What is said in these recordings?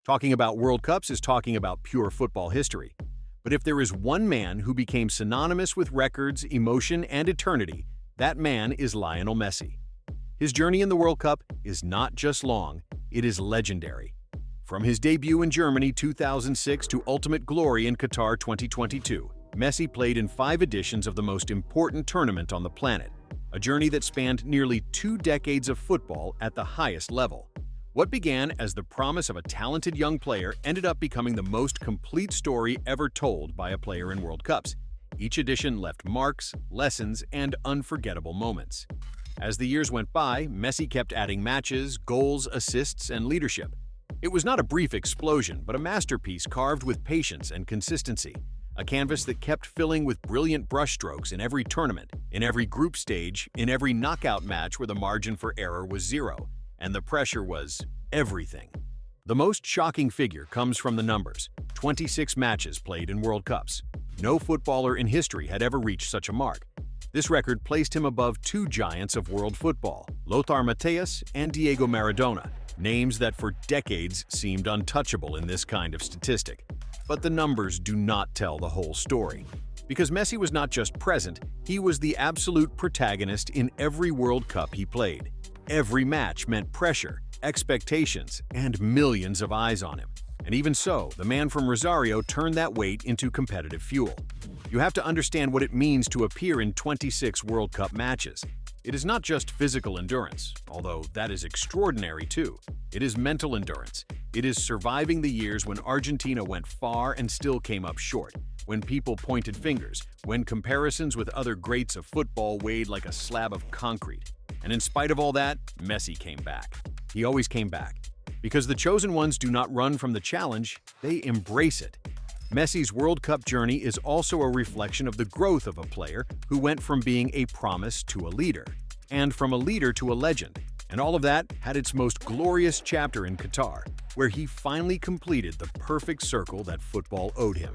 Talking about World Cups is talking about pure football history. But if there is one man who became synonymous with records, emotion, and eternity, that man is Lionel Messi. His journey in the World Cup is not just long, it is legendary. From his debut in Germany 2006 to ultimate glory in Qatar 2022, Messi played in 5 editions of the most important tournament on the planet, a journey that spanned nearly 2 decades of football at the highest level. What began as the promise of a talented young player ended up becoming the most complete story ever told by a player in World Cups. Each edition left marks, lessons, and unforgettable moments. As the years went by, Messi kept adding matches, goals, assists, and leadership. It was not a brief explosion, but a masterpiece carved with patience and consistency. A canvas that kept filling with brilliant brushstrokes in every tournament, in every group stage, in every knockout match where the margin for error was 0. And the pressure was everything. The most shocking figure comes from the numbers: 26 matches played in World Cups. No footballer in history had ever reached such a mark. This record placed him above 2 giants of world football, Lothar Matthäus and Diego Maradona, names that for decades seemed untouchable in this kind of statistic. But the numbers do not tell the whole story. Because Messi was not just present, he was the absolute protagonist in every World Cup he played. Every match meant pressure, expectations, and millions of eyes on him. And even so, the man from Rosario turned that weight into competitive fuel. You have to understand what it means to appear in 26 World Cup matches. It is not just physical endurance, although that is extraordinary too. It is mental endurance. It is surviving the years when Argentina went far and still came up short, when people pointed fingers, when comparisons with other greats of football weighed like a slab of concrete. And in spite of all that, Messi came back. He always came back. Because the chosen ones do not run from the challenge, they embrace it. Messi's World Cup journey is also a reflection of the growth of a player who went from being a promise to a leader, and from a leader to a legend. And all of that had its most glorious chapter in Qatar, where he finally completed the perfect circle that football owed him.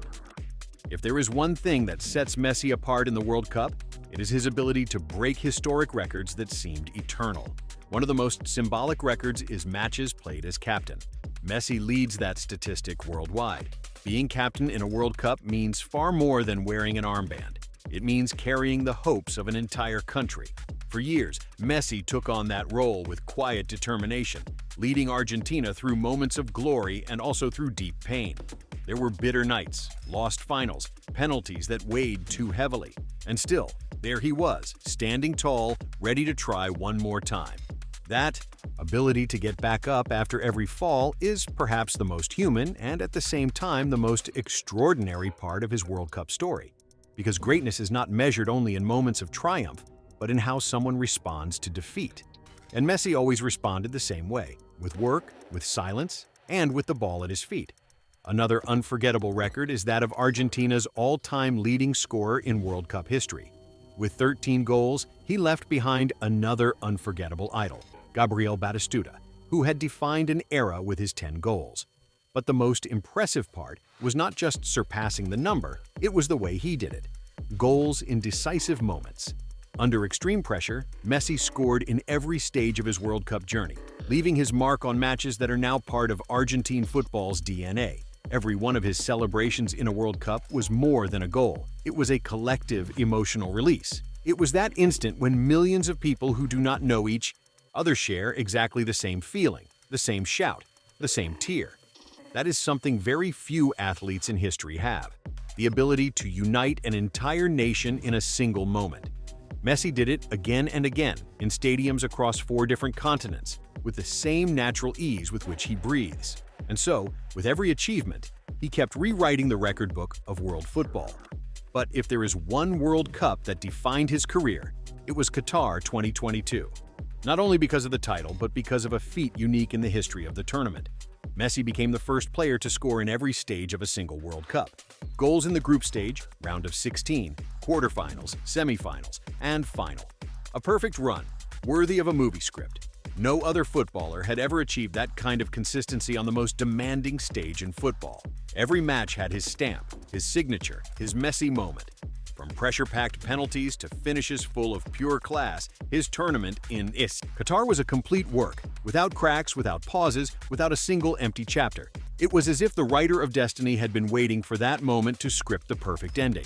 If there is one thing that sets Messi apart in the World Cup, it is his ability to break historic records that seemed eternal. One of the most symbolic records is matches played as captain. Messi leads that statistic worldwide. Being captain in a World Cup means far more than wearing an armband. It means carrying the hopes of an entire country. For years, Messi took on that role with quiet determination, leading Argentina through moments of glory and also through deep pain. There were bitter nights, lost finals, penalties that weighed too heavily. And still, there he was, standing tall, ready to try one more time. That ability to get back up after every fall is perhaps the most human and at the same time the most extraordinary part of his World Cup story. Because greatness is not measured only in moments of triumph, but in how someone responds to defeat. And Messi always responded the same way, with work, with silence, and with the ball at his feet. Another unforgettable record is that of Argentina's all-time leading scorer in World Cup history. With 13 goals, he left behind another unforgettable idol, Gabriel Batistuta, who had defined an era with his 10 goals. But the most impressive part was not just surpassing the number, it was the way he did it. Goals in decisive moments. Under extreme pressure, Messi scored in every stage of his World Cup journey, leaving his mark on matches that are now part of Argentine football's DNA. Every one of his celebrations in a World Cup was more than a goal. It was a collective emotional release. It was that instant when millions of people who do not know each other share exactly the same feeling, the same shout, the same tear. That is something very few athletes in history have, the ability to unite an entire nation in a single moment. Messi did it again and again in stadiums across 4 different continents, with the same natural ease with which he breathes. And so, with every achievement, he kept rewriting the record book of world football. But if there is one World Cup that defined his career, it was Qatar 2022. Not only because of the title, but because of a feat unique in the history of the tournament. Messi became the first player to score in every stage of a single World Cup. Goals in the group stage, round of 16, quarterfinals, semifinals, and final. A perfect run, worthy of a movie script. No other footballer had ever achieved that kind of consistency on the most demanding stage in football. Every match had his stamp, his signature, his Messi moment. From pressure-packed penalties to finishes full of pure class, his tournament in Qatar was a complete work, without cracks, without pauses, without a single empty chapter. It was as if the writer of destiny had been waiting for that moment to script the perfect ending.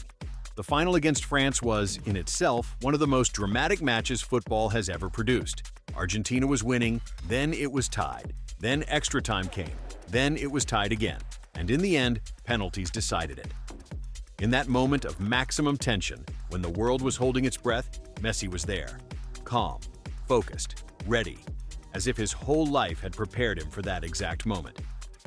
The final against France was, in itself, one of the most dramatic matches football has ever produced. Argentina was winning, then it was tied, then extra time came, then it was tied again, and in the end, penalties decided it. In that moment of maximum tension, when the world was holding its breath, Messi was there, calm, focused, ready, as if his whole life had prepared him for that exact moment.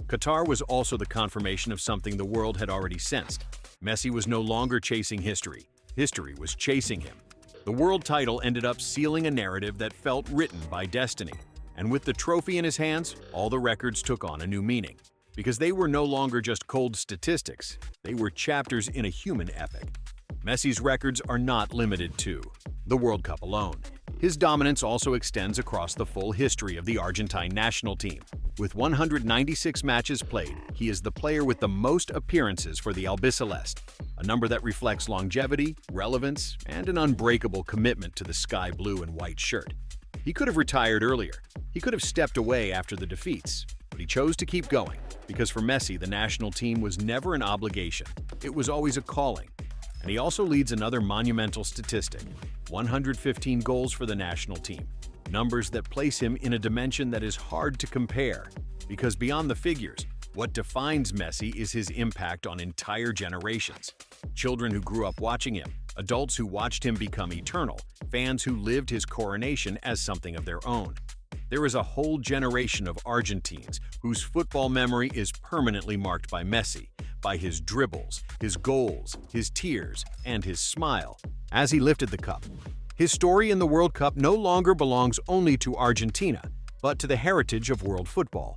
Qatar was also the confirmation of something the world had already sensed. Messi was no longer chasing history. History was chasing him. The world title ended up sealing a narrative that felt written by destiny. And with the trophy in his hands, all the records took on a new meaning. Because they were no longer just cold statistics, they were chapters in a human epic. Messi's records are not limited to the World Cup alone. His dominance also extends across the full history of the Argentine national team. With 196 matches played, he is the player with the most appearances for the Albiceleste, a number that reflects longevity, relevance, and an unbreakable commitment to the sky blue and white shirt. He could have retired earlier. He could have stepped away after the defeats, but he chose to keep going, because for Messi, the national team was never an obligation. It was always a calling. And he also leads another monumental statistic: 115 goals for the national team. Numbers that place him in a dimension that is hard to compare. Because beyond the figures, what defines Messi is his impact on entire generations. Children who grew up watching him, adults who watched him become eternal, fans who lived his coronation as something of their own. There is a whole generation of Argentines whose football memory is permanently marked by Messi, by his dribbles, his goals, his tears, and his smile as he lifted the cup. His story in the World Cup no longer belongs only to Argentina, but to the heritage of world football.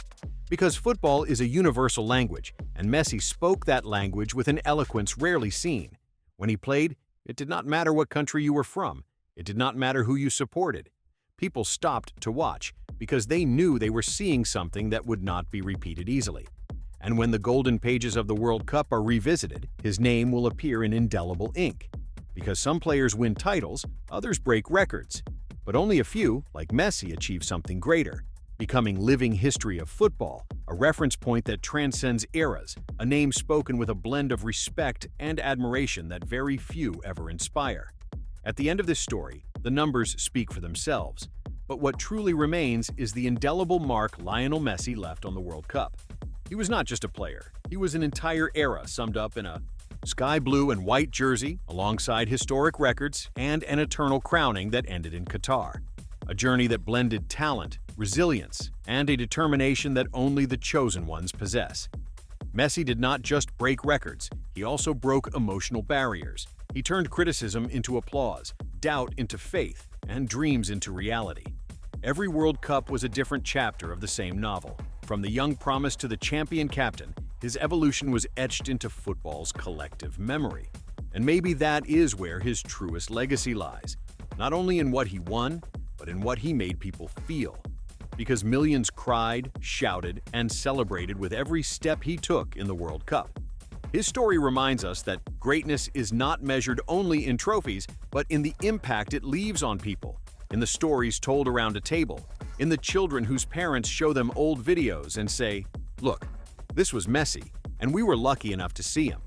Because football is a universal language, and Messi spoke that language with an eloquence rarely seen. When he played, it did not matter what country you were from. It did not matter who you supported. People stopped to watch because they knew they were seeing something that would not be repeated easily. And when the golden pages of the World Cup are revisited, his name will appear in indelible ink. Because some players win titles, others break records. But only a few, like Messi, achieve something greater, becoming living history of football, a reference point that transcends eras, a name spoken with a blend of respect and admiration that very few ever inspire. At the end of this story, the numbers speak for themselves. But what truly remains is the indelible mark Lionel Messi left on the World Cup. He was not just a player. He was an entire era summed up in a sky blue and white jersey, alongside historic records and an eternal crowning that ended in Qatar. A journey that blended talent, resilience, and a determination that only the chosen ones possess. Messi did not just break records, he also broke emotional barriers. He turned criticism into applause, doubt into faith, and dreams into reality. Every World Cup was a different chapter of the same novel. From the young promise to the champion captain, his evolution was etched into football's collective memory. And maybe that is where his truest legacy lies, not only in what he won, but in what he made people feel. Because millions cried, shouted, and celebrated with every step he took in the World Cup. His story reminds us that greatness is not measured only in trophies, but in the impact it leaves on people, in the stories told around a table, in the children whose parents show them old videos and say, "Look, this was Messi, and we were lucky enough to see him."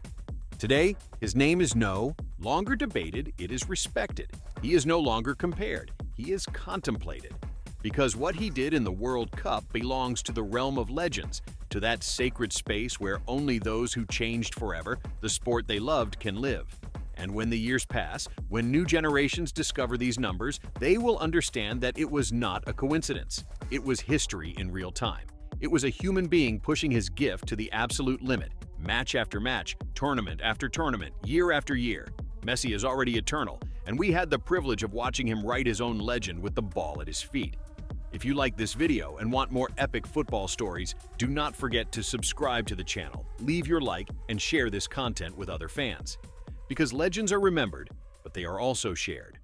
Today, his name is no longer debated, it is respected. He is no longer compared, he is contemplated. Because what he did in the World Cup belongs to the realm of legends, to that sacred space where only those who changed forever the sport they loved can live. And when the years pass, when new generations discover these numbers, they will understand that it was not a coincidence. It was history in real time. It was a human being pushing his gift to the absolute limit, match after match, tournament after tournament, year after year. Messi is already eternal, and we had the privilege of watching him write his own legend with the ball at his feet. If you like this video and want more epic football stories, do not forget to subscribe to the channel, leave your like, and share this content with other fans. Because legends are remembered, but they are also shared.